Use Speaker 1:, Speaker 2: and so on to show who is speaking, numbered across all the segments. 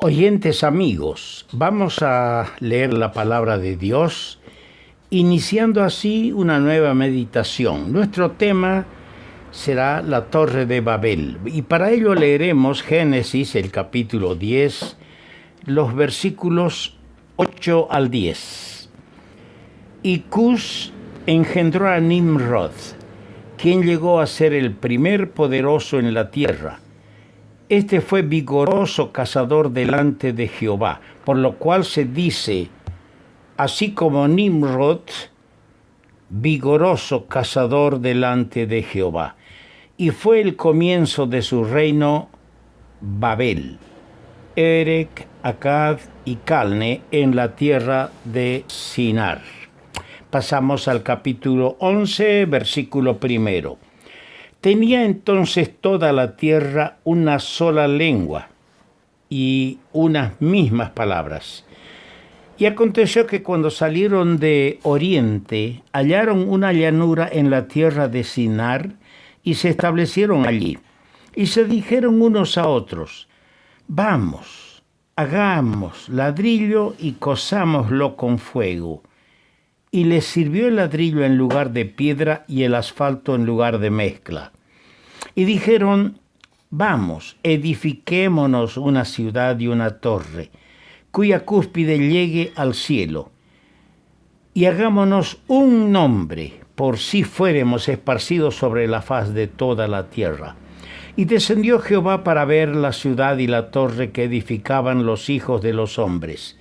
Speaker 1: Oyentes amigos, vamos a leer la palabra de Dios, iniciando así una nueva meditación. Nuestro tema será la Torre de Babel, y para ello leeremos Génesis, el capítulo 10, los versículos 8 al 10. Y Cus engendró a Nimrod, quien llegó a ser el primer poderoso en la tierra. Este fue vigoroso cazador delante de Jehová, por lo cual se dice, así como Nimrod, vigoroso cazador delante de Jehová. Y fue el comienzo de su reino Babel, Erec, Accad y Calne en la tierra de Sinar. Pasamos al capítulo 11, versículo 1. Tenía entonces toda la tierra una sola lengua y unas mismas palabras. Y aconteció que cuando salieron de oriente, hallaron una llanura en la tierra de Sinar y se establecieron allí. Y se dijeron unos a otros, vamos, hagamos ladrillo y cozámoslo con fuego. Y les sirvió el ladrillo en lugar de piedra y el asfalto en lugar de mezcla. Y dijeron, vamos, edifiquémonos una ciudad y una torre, cuya cúspide llegue al cielo, y hagámonos un nombre, por si fuéremos esparcidos sobre la faz de toda la tierra. Y descendió Jehová para ver la ciudad y la torre que edificaban los hijos de los hombres.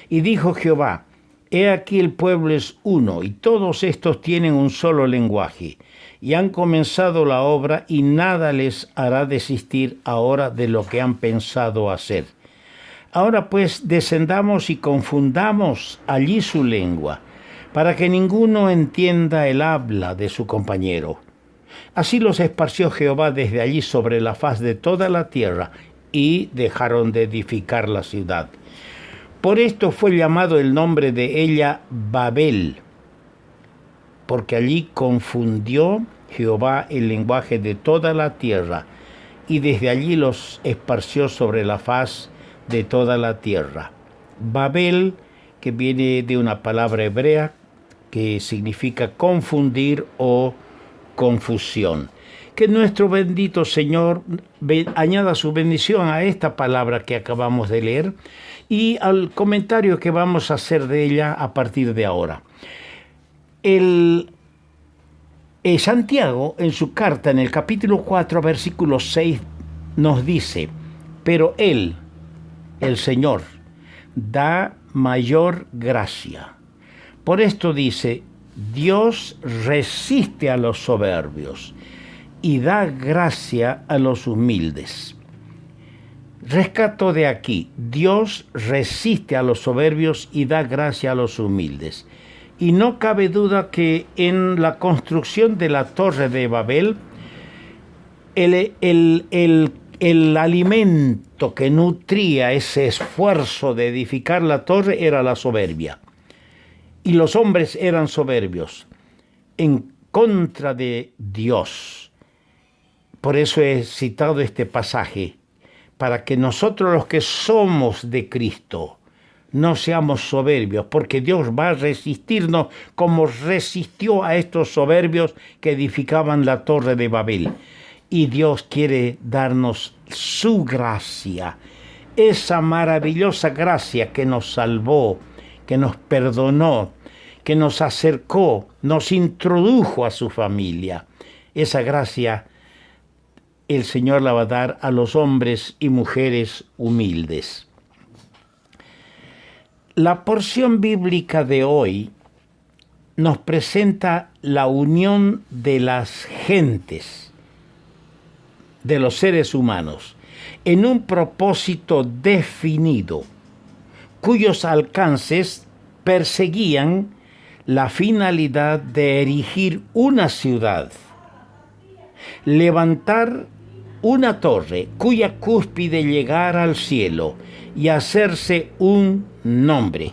Speaker 1: Y dijo Jehová, he aquí el pueblo es uno, y todos estos tienen un solo lenguaje, y han comenzado la obra, y nada les hará desistir ahora de lo que han pensado hacer. Ahora pues descendamos y confundamos allí su lengua, para que ninguno entienda el habla de su compañero. Así los esparció Jehová desde allí sobre la faz de toda la tierra, y dejaron de edificar la ciudad. Por esto fue llamado el nombre de ella Babel, porque allí confundió Jehová el lenguaje de toda la tierra, y desde allí los esparció sobre la faz de toda la tierra. Babel, que viene de una palabra hebrea que significa confundir o confusión. Que nuestro bendito Señor añada su bendición a esta palabra que acabamos de leer y al comentario que vamos a hacer de ella a partir de ahora. Santiago, en su carta, en el capítulo 4, versículo 6, nos dice, pero Él, el Señor, da mayor gracia. Por esto dice, Dios resiste a los soberbios y da gracia a los humildes. Rescato de aquí, Dios resiste a los soberbios y da gracia a los humildes. Y no cabe duda que en la construcción de la Torre de Babel, el alimento que nutría ese esfuerzo de edificar la torre era la soberbia. Y los hombres eran soberbios en contra de Dios. Por eso he citado este pasaje, para que nosotros los que somos de Cristo no seamos soberbios, porque Dios va a resistirnos como resistió a estos soberbios que edificaban la Torre de Babel. Y Dios quiere darnos su gracia, esa maravillosa gracia que nos salvó, que nos perdonó, que nos acercó, nos introdujo a su familia. Esa gracia el Señor la va a dar a los hombres y mujeres humildes. La porción bíblica de hoy nos presenta la unión de las gentes, de los seres humanos, en un propósito definido, cuyos alcances perseguían la finalidad de erigir una ciudad, levantar una torre cuya cúspide llegara al cielo y hacerse un nombre.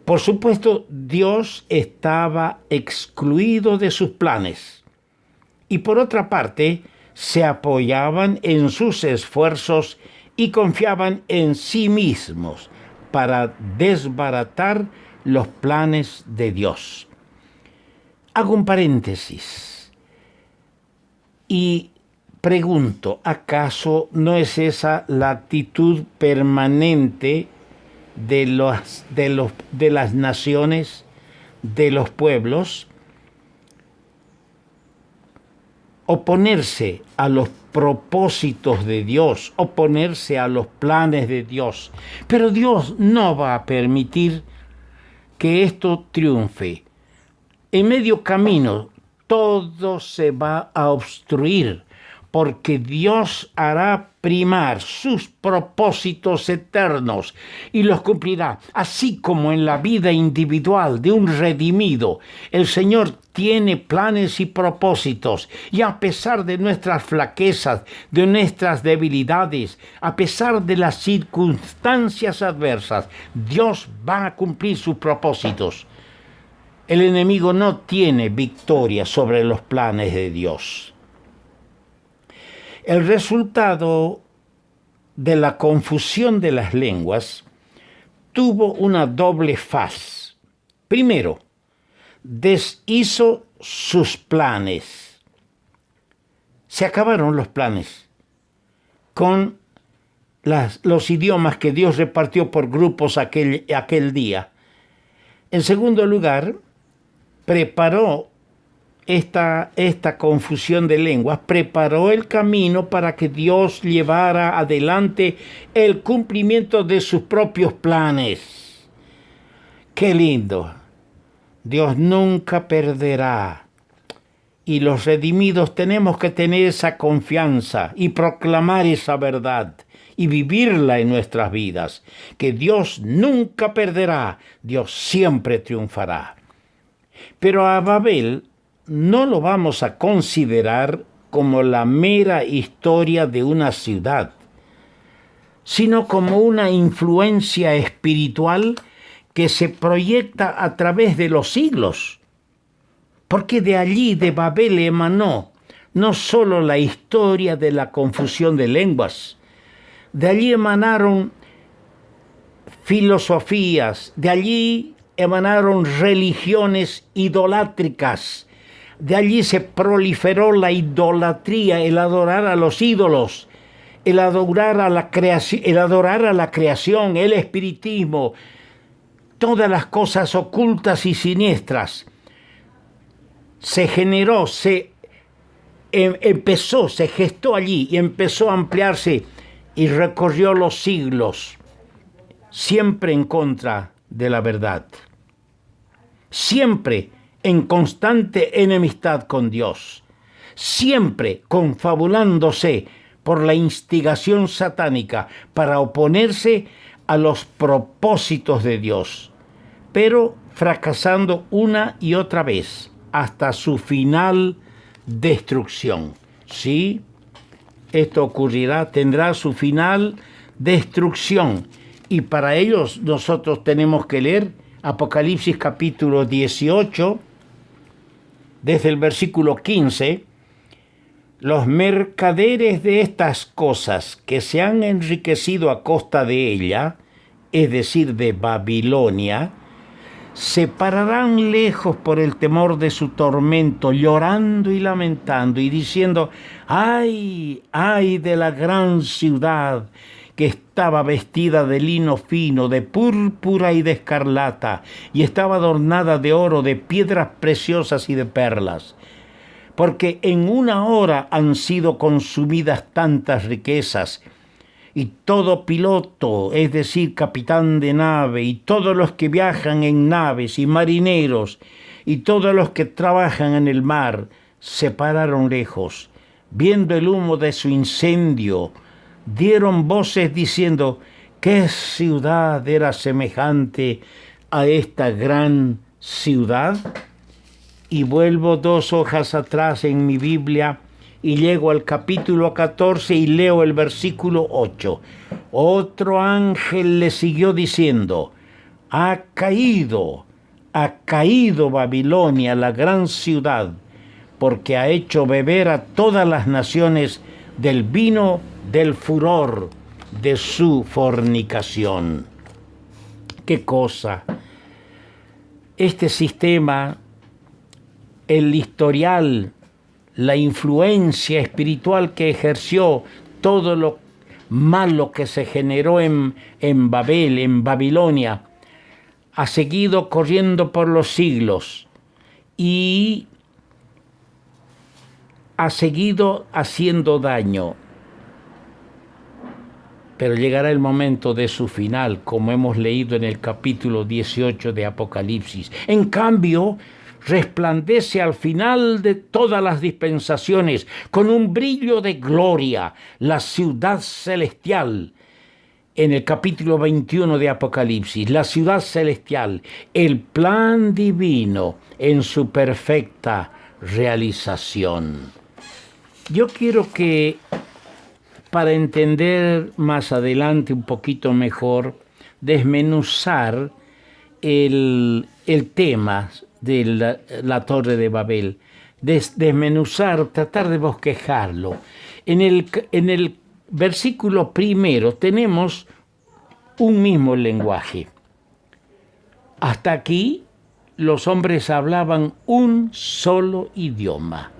Speaker 1: Por supuesto, Dios estaba excluido de sus planes y por otra parte se apoyaban en sus esfuerzos y confiaban en sí mismos para desbaratar los planes de Dios. Hago un paréntesis y pregunto, ¿acaso no es esa la actitud permanente de las naciones, de los pueblos? Oponerse a los propósitos de Dios, oponerse a los planes de Dios. Pero Dios no va a permitir que esto triunfe. En medio camino todo se va a obstruir, porque Dios hará primar sus propósitos eternos y los cumplirá, así como en la vida individual de un redimido. El Señor tiene planes y propósitos, y a pesar de nuestras flaquezas, de nuestras debilidades, a pesar de las circunstancias adversas, Dios va a cumplir sus propósitos. El enemigo no tiene victoria sobre los planes de Dios. El resultado de la confusión de las lenguas tuvo una doble faz. Primero, deshizo sus planes. Se acabaron los planes con los idiomas que Dios repartió por grupos aquel día. En segundo lugar, preparó esta confusión de lenguas, preparó el camino para que Dios llevara adelante el cumplimiento de sus propios planes. ¡Qué lindo! Dios nunca perderá. Y los redimidos tenemos que tener esa confianza y proclamar esa verdad y vivirla en nuestras vidas, que Dios nunca perderá, Dios siempre triunfará. Pero a Babel no lo vamos a considerar como la mera historia de una ciudad, sino como una influencia espiritual que se proyecta a través de los siglos. Porque de allí, de Babel, emanó no solo la historia de la confusión de lenguas, de allí emanaron filosofías, de allí emanaron religiones idolátricas. De allí se proliferó la idolatría, el adorar a los ídolos, el adorar a la creación, el espiritismo, todas las cosas ocultas y siniestras. Se generó, se gestó allí y empezó a ampliarse y recorrió los siglos, siempre en contra de la verdad, siempre en constante enemistad con Dios, siempre confabulándose por la instigación satánica para oponerse a los propósitos de Dios, pero fracasando una y otra vez hasta su final destrucción. Sí, esto ocurrirá, tendrá su final destrucción, y para ellos nosotros tenemos que leer Apocalipsis capítulo 18, desde el versículo 15, los mercaderes de estas cosas que se han enriquecido a costa de ella, es decir, de Babilonia, se pararán lejos por el temor de su tormento, llorando y lamentando y diciendo: ¡ay, ay de la gran ciudad que estaba vestida de lino fino, de púrpura y de escarlata, y estaba adornada de oro, de piedras preciosas y de perlas! Porque en una hora han sido consumidas tantas riquezas, y todo piloto, es decir, capitán de nave, y todos los que viajan en naves, y marineros, y todos los que trabajan en el mar, se pararon lejos, viendo el humo de su incendio, dieron voces diciendo: ¿qué ciudad era semejante a esta gran ciudad? Y vuelvo 2 hojas atrás en mi Biblia y llego al capítulo 14 y leo el versículo 8. Otro ángel le siguió diciendo: ha caído Babilonia, la gran ciudad, porque ha hecho beber a todas las naciones del vino del furor de su fornicación. ¿Qué cosa? Este sistema, el historial, la influencia espiritual que ejerció, todo lo malo que se generó en Babel, en Babilonia, ha seguido corriendo por los siglos y ha seguido haciendo daño. Pero llegará el momento de su final, como hemos leído en el capítulo 18 de Apocalipsis. En cambio, resplandece al final de todas las dispensaciones con un brillo de gloria, la ciudad celestial. En el capítulo 21 de Apocalipsis, la ciudad celestial, el plan divino en su perfecta realización. Yo quiero que, para entender más adelante un poquito mejor, desmenuzar el tema de la Torre de Babel, desmenuzar, tratar de bosquejarlo. En el versículo primero tenemos un mismo lenguaje. Hasta aquí los hombres hablaban un solo idioma.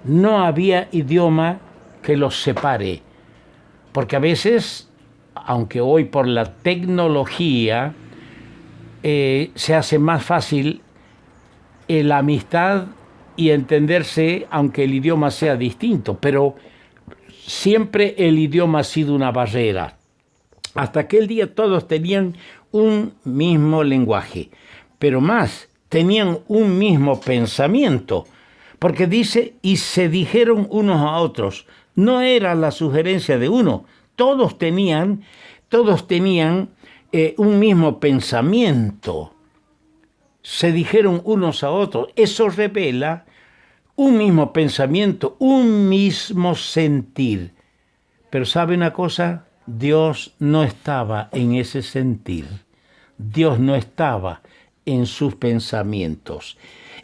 Speaker 1: No había idioma que los separe, porque a veces, aunque hoy por la tecnología se hace más fácil la amistad y entenderse, aunque el idioma sea distinto, pero siempre el idioma ha sido una barrera. Hasta aquel día todos tenían un mismo lenguaje, pero más, tenían un mismo pensamiento, porque dice, y se dijeron unos a otros. No era la sugerencia de uno, todos tenían un mismo pensamiento. Se dijeron unos a otros. Eso revela un mismo pensamiento, un mismo sentir. Pero ¿sabe una cosa? Dios no estaba en ese sentir. Dios no estaba en sus pensamientos.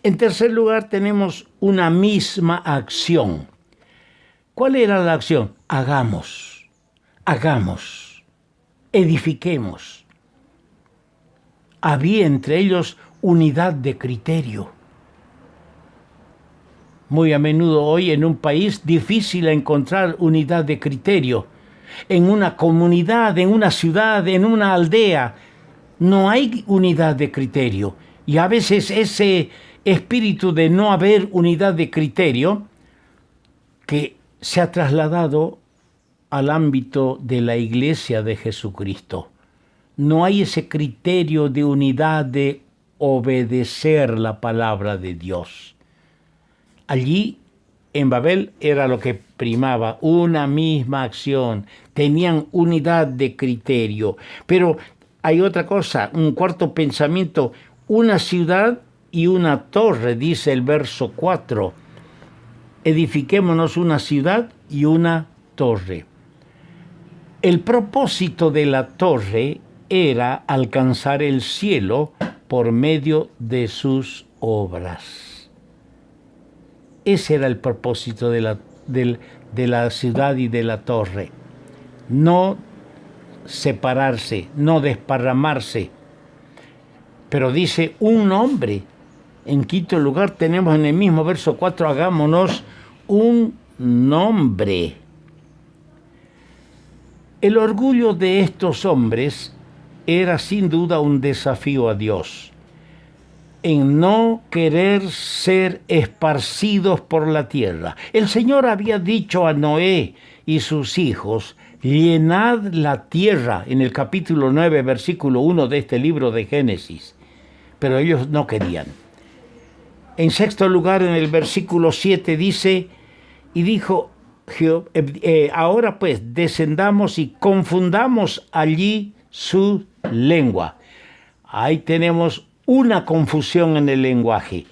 Speaker 1: En tercer lugar, tenemos una misma acción. ¿Cuál era la acción? Hagamos, edifiquemos. Había entre ellos unidad de criterio. Muy a menudo hoy en un país difícil encontrar unidad de criterio. En una comunidad, en una ciudad, en una aldea, no hay unidad de criterio. Y a veces ese espíritu de no haber unidad de criterio que se ha trasladado al ámbito de la Iglesia de Jesucristo. No hay ese criterio de unidad de obedecer la palabra de Dios. Allí, en Babel, era lo que primaba, una misma acción. Tenían unidad de criterio. Pero hay otra cosa, un cuarto pensamiento, una ciudad y una torre, dice el verso 4. Edifiquémonos una ciudad y una torre. El propósito de la torre era alcanzar el cielo por medio de sus obras. Ese era el propósito de la ciudad y de la torre. No separarse, no desparramarse. Pero dice un hombre. En quinto lugar tenemos en el mismo verso 4, hagámonos un nombre. El orgullo de estos hombres era sin duda un desafío a Dios, en no querer ser esparcidos por la tierra. El Señor había dicho a Noé y sus hijos, llenad la tierra, en el capítulo 9, versículo 1 de este libro de Génesis, pero ellos no querían. En sexto lugar, en el versículo 7 dice, y dijo, ahora pues descendamos y confundamos allí su lengua. Ahí tenemos una confusión en el lenguaje.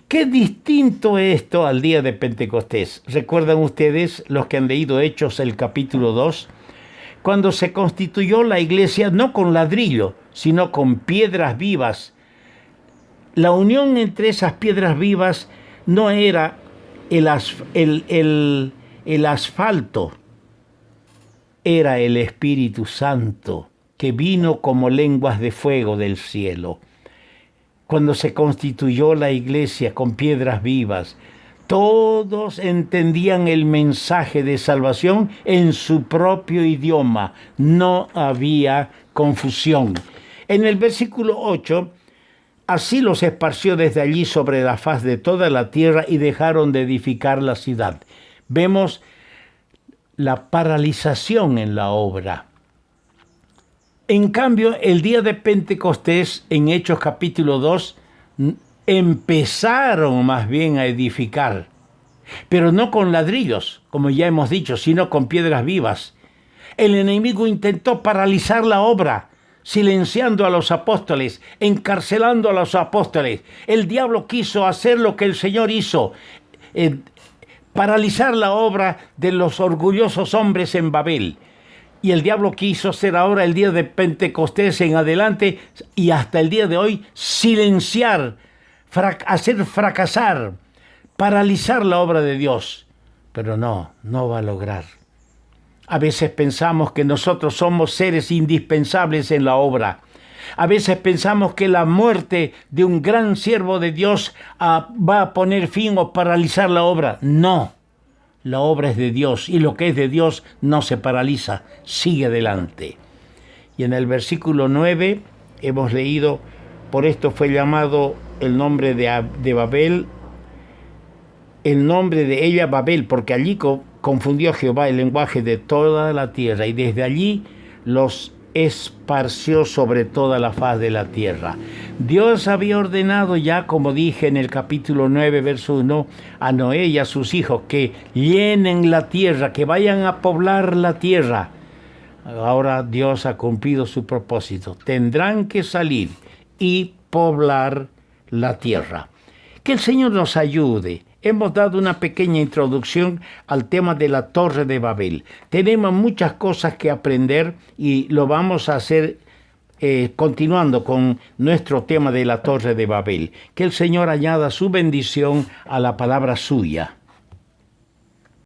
Speaker 1: Qué distinto es esto al día de Pentecostés. ¿Recuerdan ustedes, los que han leído Hechos, el capítulo 2? Cuando se constituyó la iglesia no con ladrillo, sino con piedras vivas. La unión entre esas piedras vivas no era el asfalto, era el Espíritu Santo, que vino como lenguas de fuego del cielo. Cuando se constituyó la iglesia con piedras vivas, todos entendían el mensaje de salvación en su propio idioma. No había confusión. En el versículo 8, así los esparció desde allí sobre la faz de toda la tierra y dejaron de edificar la ciudad. Vemos la paralización en la obra. En cambio, el día de Pentecostés, en Hechos capítulo 2, empezaron más bien a edificar, pero no con ladrillos, como ya hemos dicho, sino con piedras vivas. El enemigo intentó paralizar la obra, silenciando a los apóstoles, encarcelando a los apóstoles. El diablo quiso hacer lo que el Señor hizo, paralizar la obra de los orgullosos hombres en Babel. Y el diablo quiso hacer ahora, el día de Pentecostés en adelante y hasta el día de hoy, silenciar, hacer fracasar, paralizar la obra de Dios. Pero no va a lograr. A veces pensamos que nosotros somos seres indispensables en la obra. A veces pensamos que la muerte de un gran siervo de Dios va a poner fin o paralizar la obra. No. La obra es de Dios y lo que es de Dios no se paraliza, sigue adelante. Y en el versículo 9 hemos leído, por esto fue llamado el nombre de Babel, el nombre de ella Babel, porque allí confundió Jehová el lenguaje de toda la tierra y desde allí los esparció sobre toda la faz de la tierra. Dios había ordenado ya, como dije en el capítulo 9, verso 1, a Noé y a sus hijos que llenen la tierra, que vayan a poblar la tierra. Ahora Dios ha cumplido su propósito. Tendrán que salir y poblar la tierra. Que el Señor nos ayude. Hemos dado una pequeña introducción al tema de la Torre de Babel. Tenemos muchas cosas que aprender y lo vamos a hacer continuando con nuestro tema de la Torre de Babel. Que el Señor añada su bendición a la palabra suya.